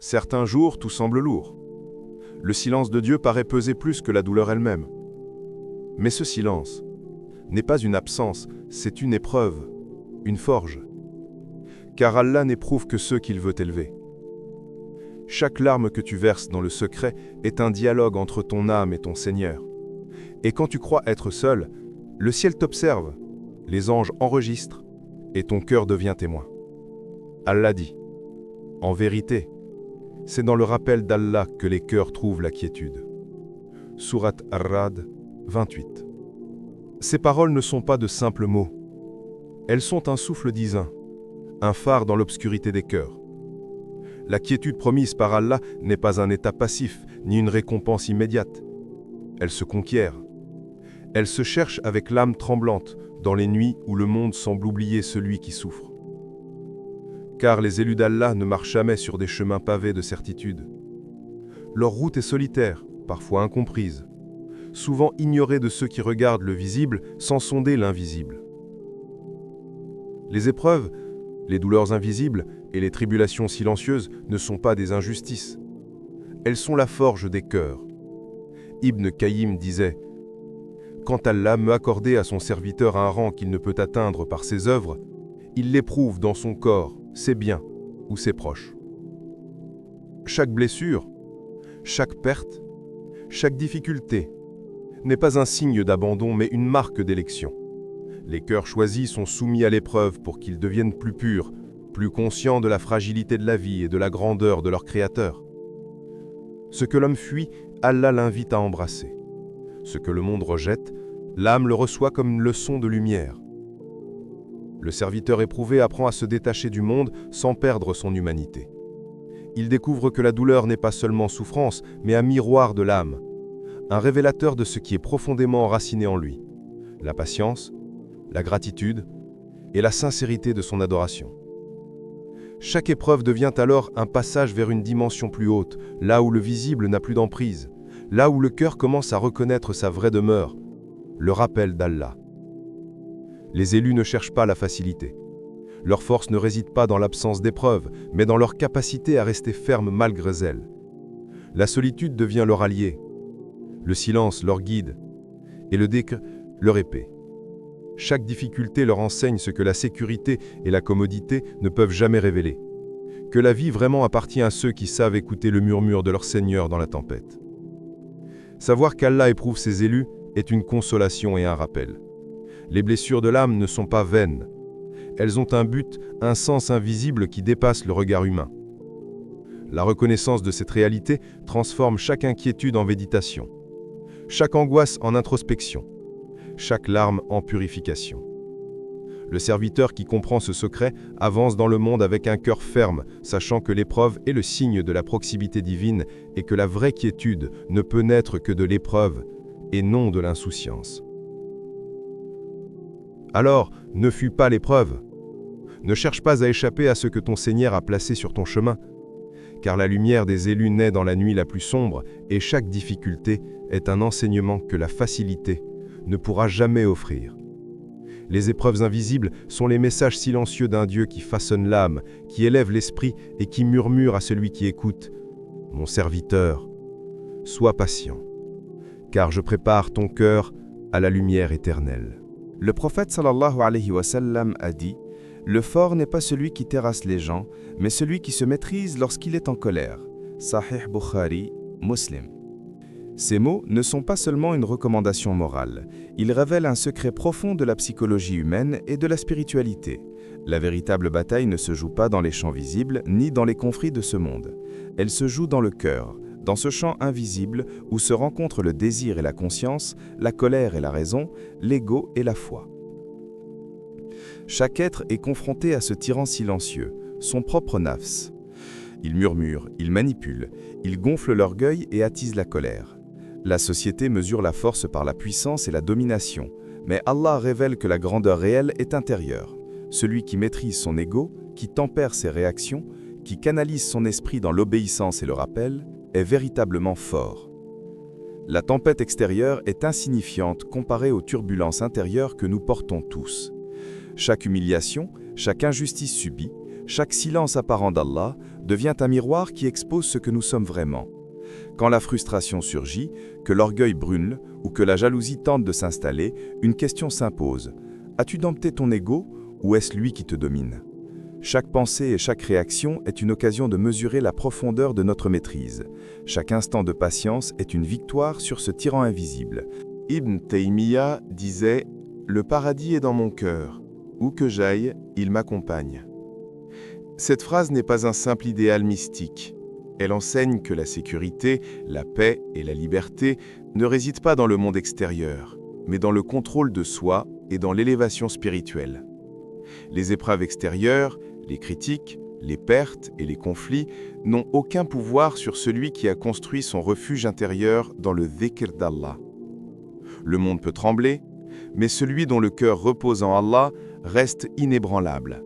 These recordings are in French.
Certains jours, tout semble lourd. Le silence de Dieu paraît peser plus que la douleur elle-même. Mais ce silence n'est pas une absence, c'est une épreuve, une forge. Car Allah n'éprouve que ceux qu'il veut élever. Chaque larme que tu verses dans le secret est un dialogue entre ton âme et ton Seigneur. Et quand tu crois être seul, le ciel t'observe, les anges enregistrent, et ton cœur devient témoin. Allah dit, en vérité, c'est dans le rappel d'Allah que les cœurs trouvent la quiétude. Sourate Ar-Ra'd 28. Ces paroles ne sont pas de simples mots. Elles sont un souffle divin, un phare dans l'obscurité des cœurs. La quiétude promise par Allah n'est pas un état passif, ni une récompense immédiate. Elle se conquiert. Elle se cherche avec l'âme tremblante, dans les nuits où le monde semble oublier celui qui souffre. Car les élus d'Allah ne marchent jamais sur des chemins pavés de certitude. Leur route est solitaire, parfois incomprise, souvent ignorée de ceux qui regardent le visible sans sonder l'invisible. Les épreuves, les douleurs invisibles et les tribulations silencieuses ne sont pas des injustices. Elles sont la forge des cœurs. Ibn Qayyim disait « Quand Allah me accordait à son serviteur un rang qu'il ne peut atteindre par ses œuvres, il l'éprouve dans son corps, ses biens ou ses proches. Chaque blessure, chaque perte, chaque difficulté n'est pas un signe d'abandon mais une marque d'élection. Les cœurs choisis sont soumis à l'épreuve pour qu'ils deviennent plus purs, plus conscients de la fragilité de la vie et de la grandeur de leur Créateur. Ce que l'homme fuit, Allah l'invite à embrasser. Ce que le monde rejette, l'âme le reçoit comme une leçon de lumière. Le serviteur éprouvé apprend à se détacher du monde sans perdre son humanité. Il découvre que la douleur n'est pas seulement souffrance, mais un miroir de l'âme, un révélateur de ce qui est profondément enraciné en lui, la patience, la gratitude et la sincérité de son adoration. Chaque épreuve devient alors un passage vers une dimension plus haute, là où le visible n'a plus d'emprise, là où le cœur commence à reconnaître sa vraie demeure, le rappel d'Allah. Les élus ne cherchent pas la facilité. Leur force ne réside pas dans l'absence d'épreuves, mais dans leur capacité à rester fermes malgré elles. La solitude devient leur allié, le silence leur guide, et le dhikr leur épée. Chaque difficulté leur enseigne ce que la sécurité et la commodité ne peuvent jamais révéler, que la vie vraiment appartient à ceux qui savent écouter le murmure de leur Seigneur dans la tempête. Savoir qu'Allah éprouve ses élus est une consolation et un rappel. Les blessures de l'âme ne sont pas vaines. Elles ont un but, un sens invisible qui dépasse le regard humain. La reconnaissance de cette réalité transforme chaque inquiétude en méditation, chaque angoisse en introspection, chaque larme en purification. Le serviteur qui comprend ce secret avance dans le monde avec un cœur ferme, sachant que l'épreuve est le signe de la proximité divine et que la vraie quiétude ne peut naître que de l'épreuve et non de l'insouciance. Alors, ne fuis pas l'épreuve. Ne cherche pas à échapper à ce que ton Seigneur a placé sur ton chemin, car la lumière des élus naît dans la nuit la plus sombre et chaque difficulté est un enseignement que la facilité ne pourra jamais offrir. Les épreuves invisibles sont les messages silencieux d'un Dieu qui façonne l'âme, qui élève l'esprit et qui murmure à celui qui écoute « Mon serviteur, sois patient, car je prépare ton cœur à la lumière éternelle. » Le prophète sallallahu alayhi wa sallam a dit « Le fort n'est pas celui qui terrasse les gens, mais celui qui se maîtrise lorsqu'il est en colère. » Sahih Bukhari, Muslim. Ces mots ne sont pas seulement une recommandation morale, ils révèlent un secret profond de la psychologie humaine et de la spiritualité. La véritable bataille ne se joue pas dans les champs visibles, ni dans les conflits de ce monde. Elle se joue dans le cœur, dans ce champ invisible où se rencontrent le désir et la conscience, la colère et la raison, l'ego et la foi. Chaque être est confronté à ce tyran silencieux, son propre nafs. Il murmure, il manipule, il gonfle l'orgueil et attise la colère. La société mesure la force par la puissance et la domination, mais Allah révèle que la grandeur réelle est intérieure. Celui qui maîtrise son ego, qui tempère ses réactions, qui canalise son esprit dans l'obéissance et le rappel, est véritablement fort. La tempête extérieure est insignifiante comparée aux turbulences intérieures que nous portons tous. Chaque humiliation, chaque injustice subie, chaque silence apparent d'Allah devient un miroir qui expose ce que nous sommes vraiment. Quand la frustration surgit, que l'orgueil brûle ou que la jalousie tente de s'installer, une question s'impose. As-tu dompté ton ego ou est-ce lui qui te domine? Chaque pensée et chaque réaction est une occasion de mesurer la profondeur de notre maîtrise. Chaque instant de patience est une victoire sur ce tyran invisible. Ibn Taymiyyah disait « Le paradis est dans mon cœur. Où que j'aille, il m'accompagne. » Cette phrase n'est pas un simple idéal mystique. Elle enseigne que la sécurité, la paix et la liberté ne résident pas dans le monde extérieur, mais dans le contrôle de soi et dans l'élévation spirituelle. Les épreuves extérieures, les critiques, les pertes et les conflits n'ont aucun pouvoir sur celui qui a construit son refuge intérieur dans le dhikr d'Allah. Le monde peut trembler, mais celui dont le cœur repose en Allah reste inébranlable.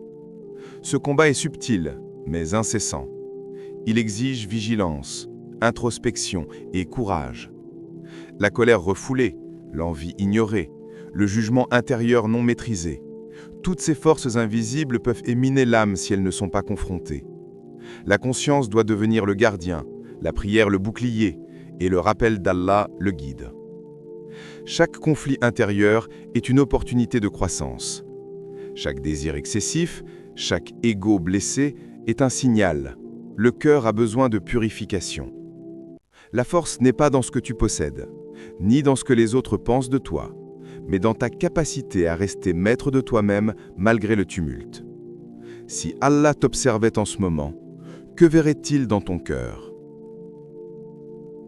Ce combat est subtil, mais incessant. Il exige vigilance, introspection et courage. La colère refoulée, l'envie ignorée, le jugement intérieur non maîtrisé, toutes ces forces invisibles peuvent éminer l'âme si elles ne sont pas confrontées. La conscience doit devenir le gardien, la prière le bouclier et le rappel d'Allah le guide. Chaque conflit intérieur est une opportunité de croissance. Chaque désir excessif, chaque ego blessé est un signal. Le cœur a besoin de purification. La force n'est pas dans ce que tu possèdes, ni dans ce que les autres pensent de toi, mais dans ta capacité à rester maître de toi-même malgré le tumulte. Si Allah t'observait en ce moment, que verrait-il dans ton cœur?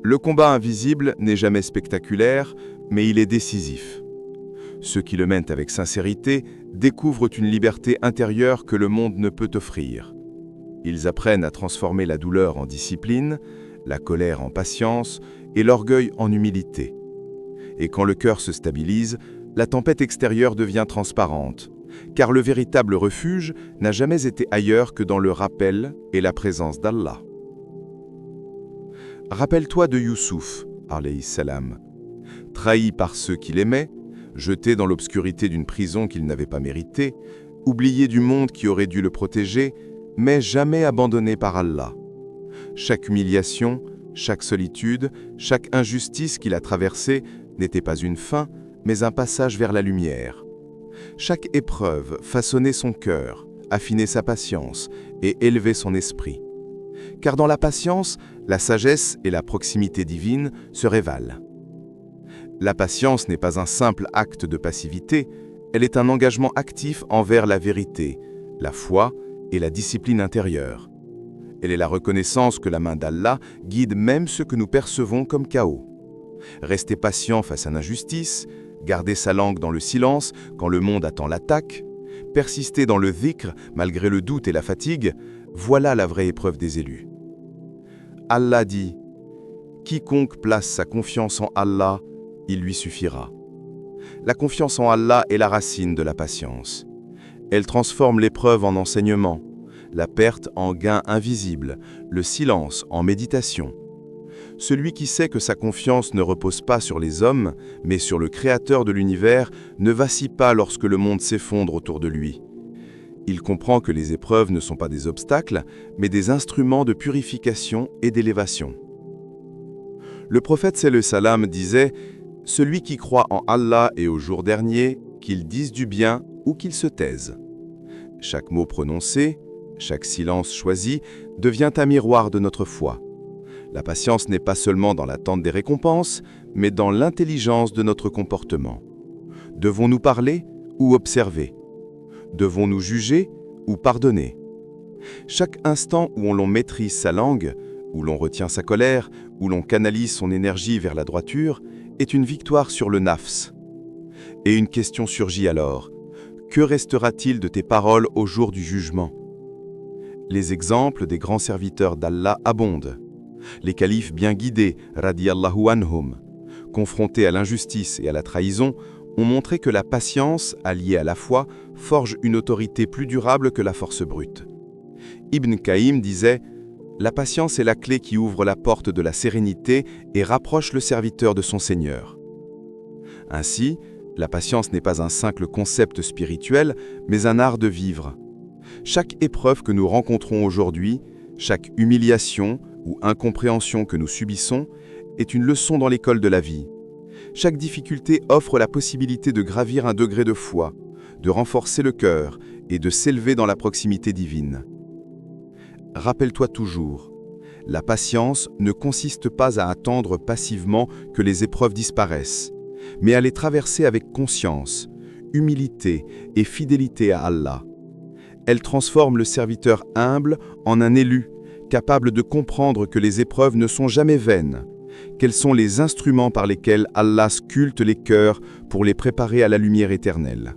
Le combat invisible n'est jamais spectaculaire, mais il est décisif. Ceux qui le mènent avec sincérité découvrent une liberté intérieure que le monde ne peut offrir. Ils apprennent à transformer la douleur en discipline, la colère en patience et l'orgueil en humilité. Et quand le cœur se stabilise, la tempête extérieure devient transparente, car le véritable refuge n'a jamais été ailleurs que dans le rappel et la présence d'Allah. Rappelle-toi de Youssouf, alayhi salam, trahi par ceux qui l'aimaient, jeté dans l'obscurité d'une prison qu'il n'avait pas méritée, oublié du monde qui aurait dû le protéger, mais jamais abandonné par Allah. Chaque humiliation, chaque solitude, chaque injustice qu'il a traversée n'était pas une fin, mais un passage vers la lumière. Chaque épreuve façonnait son cœur, affinait sa patience et élevait son esprit. Car dans la patience, la sagesse et la proximité divine se révèlent. La patience n'est pas un simple acte de passivité, elle est un engagement actif envers la vérité, la foi et la discipline intérieure. Elle est la reconnaissance que la main d'Allah guide même ce que nous percevons comme chaos. Rester patient face à l'injustice, garder sa langue dans le silence quand le monde attend l'attaque, persister dans le dhikr malgré le doute et la fatigue, voilà la vraie épreuve des élus. Allah dit « Quiconque place sa confiance en Allah, il lui suffira ». La confiance en Allah est la racine de la patience. Elle transforme l'épreuve en enseignement, la perte en gain invisible, le silence en méditation. Celui qui sait que sa confiance ne repose pas sur les hommes, mais sur le Créateur de l'univers, ne vacille pas lorsque le monde s'effondre autour de lui. Il comprend que les épreuves ne sont pas des obstacles, mais des instruments de purification et d'élévation. Le prophète sallallahu alayhi wa sallam disait « Celui qui croit en Allah et au jour dernier, qu'il dise du bien ou qu'il se taise. » Chaque mot prononcé, chaque silence choisi devient un miroir de notre foi. La patience n'est pas seulement dans l'attente des récompenses, mais dans l'intelligence de notre comportement. Devons-nous parler ou observer? Devons-nous juger ou pardonner? Chaque instant où l'on maîtrise sa langue, où l'on retient sa colère, où l'on canalise son énergie vers la droiture, est une victoire sur le nafs. Et une question surgit alors. Que restera-t-il de tes paroles au jour du jugement? Les exemples des grands serviteurs d'Allah abondent. Les califes bien guidés, radiyallahu anhum, confrontés à l'injustice et à la trahison, ont montré que la patience, alliée à la foi, forge une autorité plus durable que la force brute. Ibn Qayyim disait « La patience est la clé qui ouvre la porte de la sérénité et rapproche le serviteur de son Seigneur. » Ainsi, la patience n'est pas un simple concept spirituel, mais un art de vivre. Chaque épreuve que nous rencontrons aujourd'hui, Chaque humiliation ou incompréhension que nous subissons est une leçon dans l'école de la vie. Chaque difficulté offre la possibilité de gravir un degré de foi, de renforcer le cœur et de s'élever dans la proximité divine. Rappelle-toi toujours, la patience ne consiste pas à attendre passivement que les épreuves disparaissent, mais à les traverser avec conscience, humilité et fidélité à Allah. Elle transforme le serviteur humble en un élu, capable de comprendre que les épreuves ne sont jamais vaines, qu'elles sont les instruments par lesquels Allah sculpte les cœurs pour les préparer à la lumière éternelle.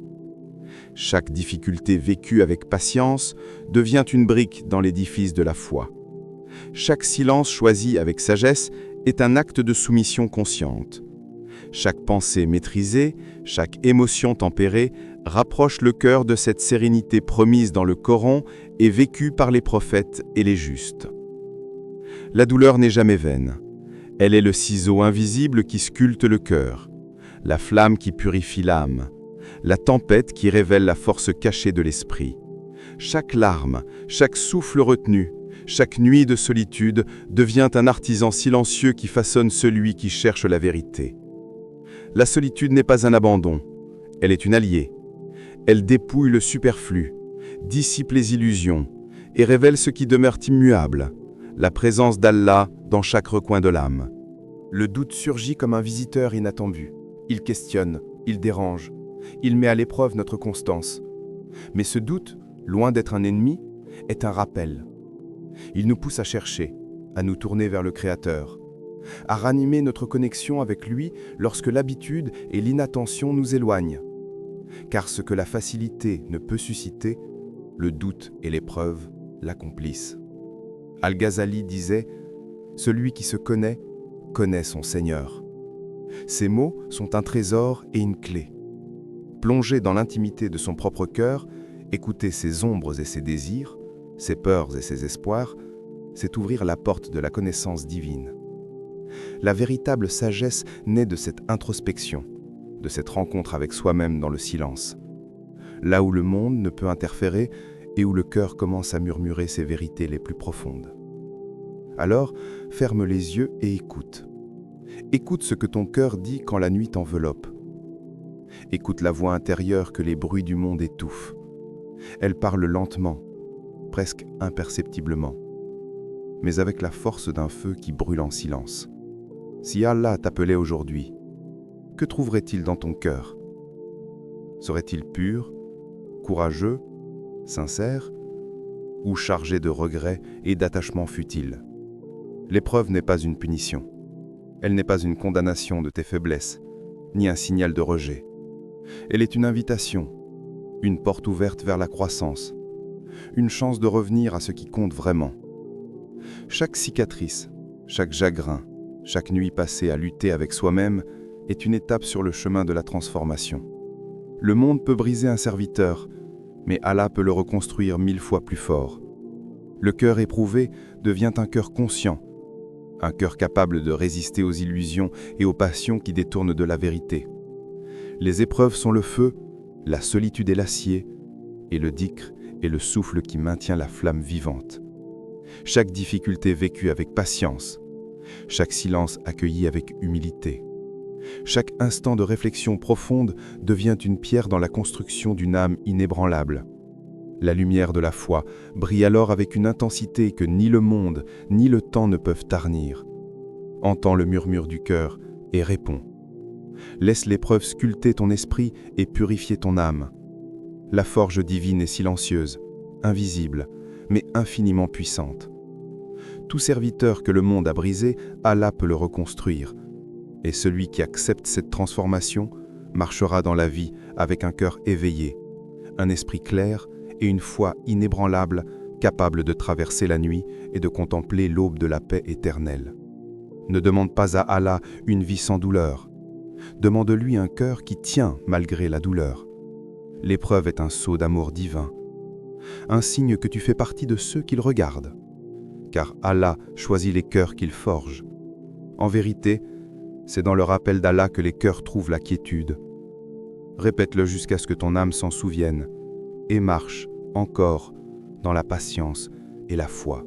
Chaque difficulté vécue avec patience devient une brique dans l'édifice de la foi. Chaque silence choisi avec sagesse est un acte de soumission consciente. Chaque pensée maîtrisée, chaque émotion tempérée rapproche le cœur de cette sérénité promise dans le Coran et vécue par les prophètes et les justes. La douleur n'est jamais vaine. Elle est le ciseau invisible qui sculpte le cœur, la flamme qui purifie l'âme, la tempête qui révèle la force cachée de l'esprit. Chaque larme, chaque souffle retenu, chaque nuit de solitude devient un artisan silencieux qui façonne celui qui cherche la vérité. La solitude n'est pas un abandon, elle est une alliée. Elle dépouille le superflu, dissipe les illusions et révèle ce qui demeure immuable, la présence d'Allah dans chaque recoin de l'âme. Le doute surgit comme un visiteur inattendu. Il questionne, il dérange, il met à l'épreuve notre constance. Mais ce doute, loin d'être un ennemi, est un rappel. Il nous pousse à chercher, à nous tourner vers le Créateur, à ranimer notre connexion avec lui lorsque l'habitude et l'inattention nous éloignent. Car ce que la facilité ne peut susciter, le doute et l'épreuve l'accomplissent. Al-Ghazali disait « Celui qui se connaît, connaît son Seigneur ». Ces mots sont un trésor et une clé. Plonger dans l'intimité de son propre cœur, écouter ses ombres et ses désirs, ses peurs et ses espoirs, c'est ouvrir la porte de la connaissance divine. La véritable sagesse naît de cette introspection, de cette rencontre avec soi-même dans le silence, là où le monde ne peut interférer et où le cœur commence à murmurer ses vérités les plus profondes. Alors, ferme les yeux et écoute. Écoute ce que ton cœur dit quand la nuit t'enveloppe. Écoute la voix intérieure que les bruits du monde étouffent. Elle parle lentement, presque imperceptiblement, mais avec la force d'un feu qui brûle en silence. Si Allah t'appelait aujourd'hui, que trouverait-il dans ton cœur? Serait-il pur, courageux, sincère, ou chargé de regrets et d'attachements futiles? L'épreuve n'est pas une punition. Elle n'est pas une condamnation de tes faiblesses, ni un signal de rejet. Elle est une invitation, une porte ouverte vers la croissance, une chance de revenir à ce qui compte vraiment. Chaque cicatrice, chaque chagrin, chaque nuit passée à lutter avec soi-même est une étape sur le chemin de la transformation. Le monde peut briser un serviteur, mais Allah peut le reconstruire 1000 fois plus fort. Le cœur éprouvé devient un cœur conscient, un cœur capable de résister aux illusions et aux passions qui détournent de la vérité. Les épreuves sont le feu, la solitude est l'acier, et le dhikr est le souffle qui maintient la flamme vivante. Chaque difficulté vécue avec patience, chaque silence accueilli avec humilité, chaque instant de réflexion profonde devient une pierre dans la construction d'une âme inébranlable. La lumière de la foi brille alors avec une intensité que ni le monde ni le temps ne peuvent tarnir. Entends le murmure du cœur et réponds. Laisse l'épreuve sculpter ton esprit et purifier ton âme. La forge divine est silencieuse, invisible, mais infiniment puissante. Tout serviteur que le monde a brisé, Allah peut le reconstruire. Et celui qui accepte cette transformation marchera dans la vie avec un cœur éveillé, un esprit clair et une foi inébranlable, capable de traverser la nuit et de contempler l'aube de la paix éternelle. Ne demande pas à Allah une vie sans douleur. Demande-lui un cœur qui tient malgré la douleur. L'épreuve est un sceau d'amour divin, un signe que tu fais partie de ceux qu'il regarde, car Allah choisit les cœurs qu'il forge. En vérité, c'est dans le rappel d'Allah que les cœurs trouvent la quiétude. Répète-le jusqu'à ce que ton âme s'en souvienne, et marche encore dans la patience et la foi.